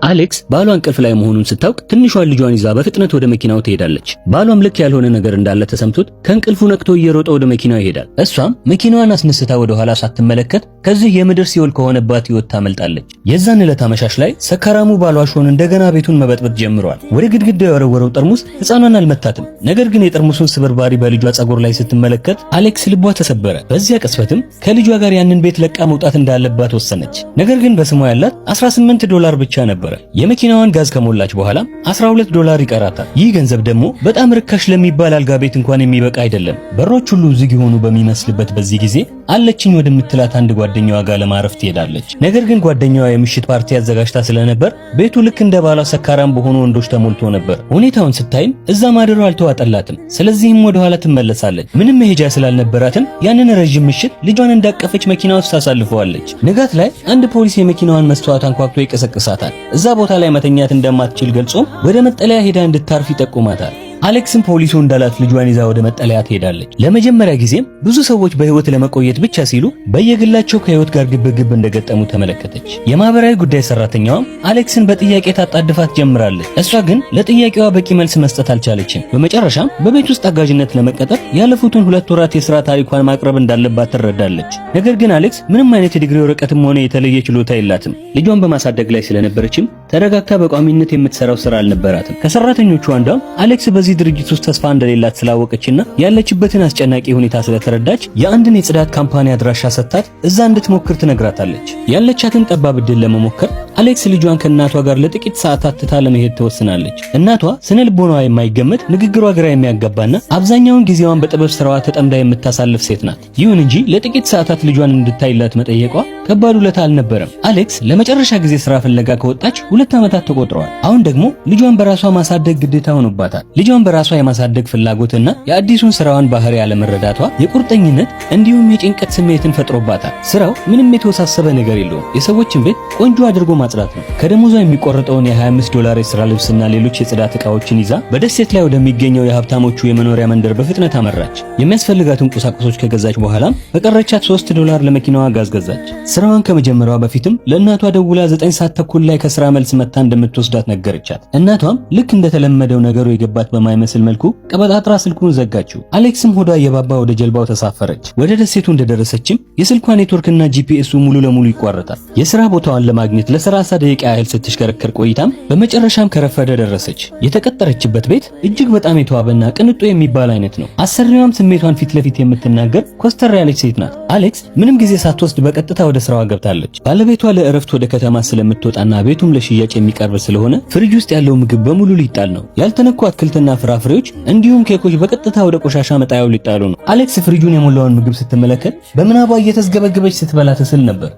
አሌክስ ባሏ እንቅልፍ ላይ መሆኑን ስታውቅ ትንሿን ልጇን ይዛ በፍጥነት ወደ መኪናው ትሄዳለች። ባሏም ልክ ያልሆነ ነገር እንዳለ ተሰምቶት ከእንቅልፉ ነቅቶ እየሮጠ ወደ መኪናው ይሄዳል። እሷም መኪናዋን አስነስታ ወደ ኋላ ሳትመለከት ከዚህ የምድር ሲኦል ከሆነባት ህይወት ታመልጣለች። የዛን ዕለት አመሻሽ ላይ ሰካራሙ ባሏ ሾን እንደገና ቤቱን መበጥበጥ ጀምሯል። ወደ ግድግዳው የወረወረው ጠርሙስ ሕፃኗን አልመታትም። ነገር ግን የጠርሙሱን ስብርባሪ በልጇ ጸጉር ላይ ስትመለከት አሌክስ ልቧ ተሰበረ። በዚያ ቅጽበትም ከልጇ ጋር ያንን ቤት ለቃ መውጣት እንዳለባት ወሰነች። ነገር ግን በስሟ ያላት $18 ብቻ ነበር። የመኪናዋን ጋዝ ከሞላች በኋላ $12 ይቀራታል። ይህ ገንዘብ ደግሞ በጣም ርካሽ ለሚባል አልጋ ቤት እንኳን የሚበቃ አይደለም። በሮች ሁሉ ዝግ የሆኑ በሚመስልበት በዚህ ጊዜ አለችኝ ወደምትላት አንድ ጓደኛዋ ጋር ለማረፍ ትሄዳለች። ነገር ግን ጓደኛዋ የምሽት ፓርቲ አዘጋጅታ ስለነበር ቤቱ ልክ እንደ ባሏ ሰካራም በሆኑ ወንዶች ተሞልቶ ነበር። ሁኔታውን ስታይም እዛ ማደሯ አልተዋጠላትም። ስለዚህም ወደ ኋላ ትመለሳለች። ምንም መሄጃ ስላልነበራትም ያንን ረጅም ምሽት ልጇን እንዳቀፈች መኪና ውስጥ ታሳልፈዋለች። ንጋት ላይ አንድ ፖሊስ የመኪናዋን መስታወት አንኳኩቶ ይቀሰቅሳታል። እዛ ቦታ ላይ መተኛት እንደማትችል ገልጾ ወደ መጠለያ ሄዳ እንድታርፍ ይጠቁማታል። አሌክስም ፖሊሱ እንዳላት ልጇን ይዛ ወደ መጠለያ ትሄዳለች። ለመጀመሪያ ጊዜም ብዙ ሰዎች በህይወት ለመቆየት ብቻ ሲሉ በየግላቸው ከህይወት ጋር ግብግብ እንደገጠሙ ተመለከተች። የማህበራዊ ጉዳይ ሰራተኛዋም አሌክስን በጥያቄ ታጣድፋት ጀምራለች። እሷ ግን ለጥያቄዋ በቂ መልስ መስጠት አልቻለችም። በመጨረሻም በቤት ውስጥ አጋዥነት ለመቀጠር ያለፉትን 2 ወራት የሥራ ታሪኳን ማቅረብ እንዳለባት ትረዳለች። ነገር ግን አሌክስ ምንም አይነት የዲግሪ ወረቀትም ሆነ የተለየ ችሎታ የላትም። ልጇን በማሳደግ ላይ ስለነበረችም ተረጋግታ በቋሚነት የምትሰራው ስራ አልነበራትም። ከሰራተኞቹ አንዷም አሌክስ በዚህ ድርጅት ውስጥ ተስፋ እንደሌላት ስላወቀችና ያለችበትን አስጨናቂ ሁኔታ ስለተረዳች የአንድን የጽዳት ካምፓኒ አድራሻ ሰጥታት እዛ እንድትሞክር ትነግራታለች። ያለቻትን ጠባብ ዕድል ለመሞከር አሌክስ ልጇን ከእናቷ ጋር ለጥቂት ሰዓታት ትታ ለመሄድ ትወስናለች። እናቷ ስነ ልቦናዋ የማይገመት ንግግሯ ግራ የሚያጋባና አብዛኛውን ጊዜዋን በጥበብ ስራዋ ተጠምዳ የምታሳልፍ ሴት ናት። ይሁን እንጂ ለጥቂት ሰዓታት ልጇን እንድታይላት መጠየቋ ከባድ ውለታ አልነበረም። አሌክስ ለመጨረሻ ጊዜ ስራ ፍለጋ ከወጣች 2 ዓመታት ተቆጥረዋል። አሁን ደግሞ ልጇን በራሷ ማሳደግ ግዴታ ሆኖባታል። ልጇን በራሷ የማሳደግ ፍላጎትና የአዲሱን ስራዋን ባህሪ ያለመረዳቷ የቁርጠኝነት እንዲሁም የጭንቀት ስሜትን ፈጥሮባታል። ስራው ምንም የተወሳሰበ ነገር የለውም። የሰዎችን ቤት ቆንጆ አድርጎ ማጽዳት ነው። ከደሞዟ የሚቆረጠውን $25 የሥራ ልብስና ሌሎች የጽዳት ዕቃዎችን ይዛ በደሴት ላይ ወደሚገኘው የሀብታሞቹ የመኖሪያ መንደር በፍጥነት አመራች። የሚያስፈልጋትን ቁሳቁሶች ከገዛች በኋላም በቀረቻት $3 ለመኪናዋ ጋዝ ገዛች። ስራዋን ከመጀመሯ በፊትም ለእናቷ ደውላ 9 ሰዓት ተኩል ላይ ከስራ መልስ መታ እንደምትወስዳት ነገረቻት። እናቷም ልክ እንደተለመደው ነገሩ የገባት በማይመስል መልኩ ቀበጣጥራ ስልኩን ዘጋችው። አሌክስም ሆዷ የባባ ወደ ጀልባው ተሳፈረች። ወደ ደሴቱ እንደደረሰችም የስልኳ ኔትወርክና ጂፒኤሱ ሙሉ ለሙሉ ይቋረጣል። የሥራ ቦታዋን ለማግኘት ለ30 ደቂቃ ያህል ስትሽከረከር ቆይታም በመጨረሻም ከረፈደ ደረሰች። የተቀጠረችበት ቤት እጅግ በጣም የተዋበና ቅንጡ የሚባል አይነት ነው። አሰሪዋም ስሜቷን ፊት ለፊት የምትናገር ኮስተር ያለች ሴት ናት። አሌክስ ምንም ጊዜ ሳትወስድ በቀጥታ ወደ ስራዋ ገብታለች። ባለቤቷ ለእረፍት ወደ ከተማ ስለምትወጣና ቤቱም ለሽያጭ የሚቀርብ ስለሆነ ፍሪጅ ውስጥ ያለው ምግብ በሙሉ ሊጣል ነው። ያልተነኩ አትክልትና ፍራፍሬዎች እንዲሁም ኬኮች በቀጥታ ወደ ቆሻሻ መጣያው ሊጣሉ ነው። አሌክስ ፍሪጁን የሞላውን ምግብ ስትመለከት በምናቧ እየተስገበገበች ስትበላ ትስል ነበር።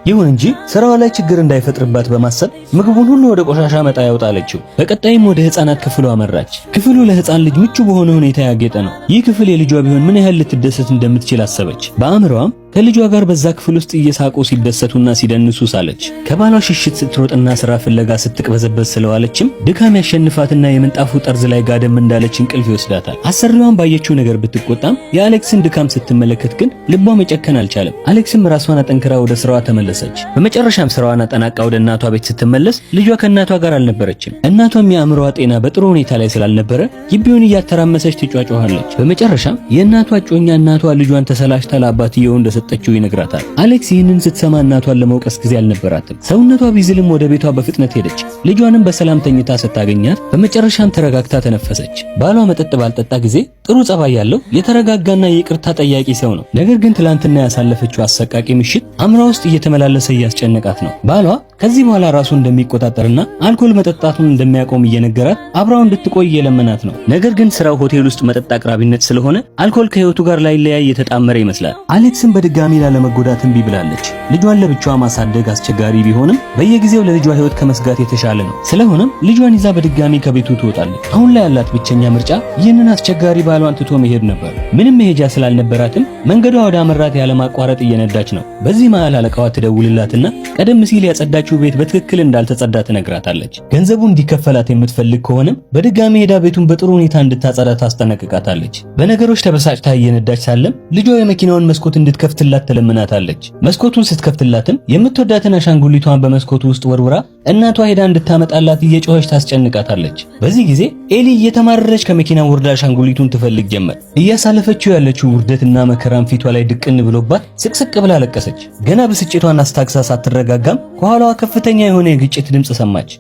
ይሁን እንጂ ስራዋ ላይ ችግር እንዳይፈጥርባት በማሰብ ምግቡን ሁሉ ወደ ቆሻሻ መጣያው ጣለችው። በቀጣይም ወደ ህፃናት ክፍሉ አመራች። ክፍሉ ለህፃን ልጅ ምቹ በሆነ ሁኔታ ያጌጠ ነው። ይህ ክፍል የልጇ ቢሆን ምን ያህል ልትደሰት እንደምትችል አሰበች። በአእምሮዋም ከልጇ ጋር በዛ ክፍል ውስጥ እየሳቁ ሲደሰቱና ሲደንሱ ሳለች። ከባሏ ሽሽት ስትሮጥና ስራ ፍለጋ ስትቅበዘበዝ ስለዋለችም ድካም ያሸንፋትና የምንጣፉ ጠርዝ ላይ ጋደም እንዳለች እንቅልፍ ይወስዳታል። አሰሪዋን ባየችው ነገር ብትቆጣም የአሌክስን ድካም ስትመለከት ግን ልቧ መጨከን አልቻለም። አሌክስም ራሷን አጠንክራ ወደ ስራዋ ተመለሰች። በመጨረሻም ስራዋን አጠናቃ ወደ እናቷ ቤት ስትመለስ ልጇ ከእናቷ ጋር አልነበረችም። እናቷም የአእምሮዋ ጤና በጥሩ ሁኔታ ላይ ስላልነበረ ግቢውን እያተራመሰች ትጫጫዋለች። በመጨረሻም የእናቷ እጮኛ እናቷ ልጇን ተሰላሽታ ለአባትየው እንደሰጠችው ይነግራታል። አሌክስ ይህንን ስትሰማ እናቷን ለመውቀስ ጊዜ አልነበራትም። ሰውነቷ ቢዝልም ወደ ቤቷ በፍጥነት ሄደች። ልጇንም በሰላም ተኝታ ስታገኛት በመጨረሻም ተረጋግታ ተነፈሰች። ባሏ መጠጥ ባልጠጣ ጊዜ ጥሩ ጸባይ ያለው የተረጋጋና የይቅርታ ጠያቂ ሰው ነው። ነገር ግን ትላንትና ያሳለፈችው አሰቃቂ ምሽት አእምሯ ውስጥ እየተመላለሰ እያስጨነቃት ነው። ባሏ ከዚህ በኋላ ራሱ እንደሚቆጣጠርና አልኮል መጠጣቱን እንደሚያቆም እየነገራት አብራው እንድትቆይ እየለመናት ነው። ነገር ግን ስራው ሆቴል ውስጥ መጠጥ አቅራቢነት ስለሆነ አልኮል ከህይወቱ ጋር ላይለያይ የተጣመረ ይመስላል። አሌክስም በድጋሚ ላለመጎዳት እምቢ ብላለች። ልጇን ለብቻዋ ማሳደግ አስቸጋሪ ቢሆንም በየጊዜው ለልጇ ህይወት ከመስጋት የተሻለ ነው። ስለሆነም ልጇን ይዛ በድጋሚ ከቤቱ ትወጣለች። አሁን ላይ ያላት ብቸኛ ምርጫ ይህንን አስቸጋሪ ባሏን ትቶ መሄድ ነበር። ምንም መሄጃ ስላልነበራትም መንገዷ ወደ አመራት ያለማቋረጥ እየነዳች ነው። በዚህ መሃል አለቃዋ ትደውልላትና ቀደም ሲል ያጸዳችው ቤት በትክክል እንዳልተጸዳ ትነግራታለች። ገንዘቡ እንዲከፈላት የምትፈልግ ከሆነም በድጋሚ ሄዳ ቤቱን በጥሩ ሁኔታ እንድታጸዳ ታስጠነቅቃታለች። በነገሮች ተበሳጭታ እየነዳች ሳለም ልጇ የመኪናውን መስኮት እንድትከፍትላት ትለምናታለች። መስኮቱን ስትከፍትላትም የምትወዳትን አሻንጉሊቷን በመስኮቱ ውስጥ ወርውራ እናቷ ሄዳ እንድታመጣላት እየጮኸች ታስጨንቃታለች። በዚህ ጊዜ ኤሊ እየተማረረች ከመኪናው ወርዳ አሻንጉሊቱን ትፈልግ ጀመር። እያሳለፈችው ያለችው ውርደትና መከራም ፊቷ ላይ ድቅን ብሎባት ስቅስቅ ብላ ለቀሰች። ገና ብስጭቷን አስታግሳ ሳትረጋጋም ከኋላዋ ከፍተኛ የሆነ የግጭት ድምፅ ሰማች።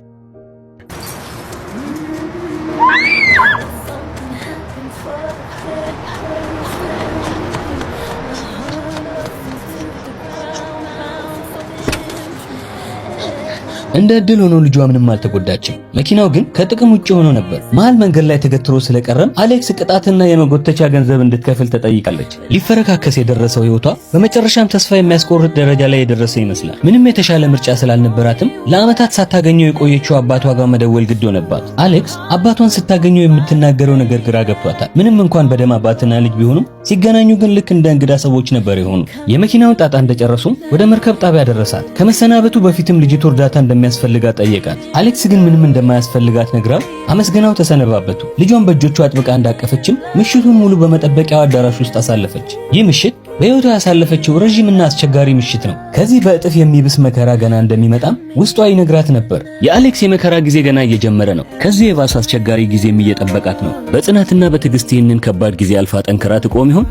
እንደ እድል ሆኖ ልጇ ምንም አልተጎዳችም። መኪናው ግን ከጥቅም ውጪ ሆኖ ነበር። መሃል መንገድ ላይ ተገትሮ ስለቀረም አሌክስ ቅጣትና የመጎተቻ ገንዘብ እንድትከፍል ተጠይቃለች። ሊፈረካከስ የደረሰው ህይወቷ በመጨረሻም ተስፋ የሚያስቆርጥ ደረጃ ላይ የደረሰ ይመስላል። ምንም የተሻለ ምርጫ ስላልነበራትም ለዓመታት ሳታገኘው የቆየችው አባቷ ጋር መደወል ግድ ሆነባት። አሌክስ አባቷን ስታገኘው የምትናገረው ነገር ግራ ገብቷታል። ምንም እንኳን በደም አባትና ልጅ ቢሆኑም ሲገናኙ ግን ልክ እንደ እንግዳ ሰዎች ነበር የሆኑት። የመኪናውን ጣጣ እንደጨረሱም ወደ መርከብ ጣቢያ ደረሳት። ከመሰናበቱ በፊትም ልጅቱ እርዳታ እንደሚያስፈልጋት ጠየቃት። አሌክስ ግን ምንም እንደማያስፈልጋት ነግራው አመስገናው ተሰነባበቱ። ልጇን በእጆቿ አጥብቃ እንዳቀፈችም ምሽቱን ሙሉ በመጠበቂያው አዳራሽ ውስጥ አሳለፈች። ይህ ምሽት በህይወቷ ያሳለፈችው ረጅምና አስቸጋሪ ምሽት ነው። ከዚህ በእጥፍ የሚብስ መከራ ገና እንደሚመጣም ውስጧ ይነግራት ነበር። የአሌክስ የመከራ ጊዜ ገና እየጀመረ ነው። ከዚህ የባሰ አስቸጋሪ ጊዜም እየጠበቃት ነው። በጽናትና በትዕግስት ይህንን ከባድ ጊዜ አልፋ ጠንክራ ትቆም ይሆን?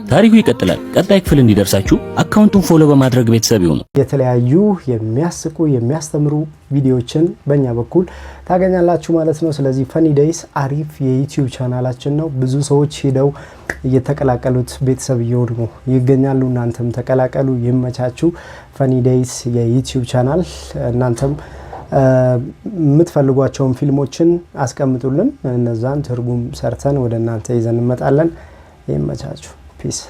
ታሪኩ ይቀጥላል። ቀጣይ ክፍል እንዲደርሳችሁ አካውንቱን ፎሎ በማድረግ ቤተሰብ ይሁኑ። የተለያዩ የሚያስቁ የሚያስተምሩ ቪዲዮዎችን በእኛ በኩል ታገኛላችሁ ማለት ነው። ስለዚህ ፈኒ ዴይስ አሪፍ የዩቲዩብ ቻናላችን ነው። ብዙ ሰዎች ሄደው እየተቀላቀሉት ቤተሰብ እየሆኑ ይገኛሉ። እናንተም ተቀላቀሉ፣ ይመቻችሁ። ፈኒ ዴይስ የዩቲዩብ ቻናል። እናንተም የምትፈልጓቸውን ፊልሞችን አስቀምጡልን፣ እነዛን ትርጉም ሰርተን ወደ እናንተ ይዘን እንመጣለን። ይመቻችሁ። Peace.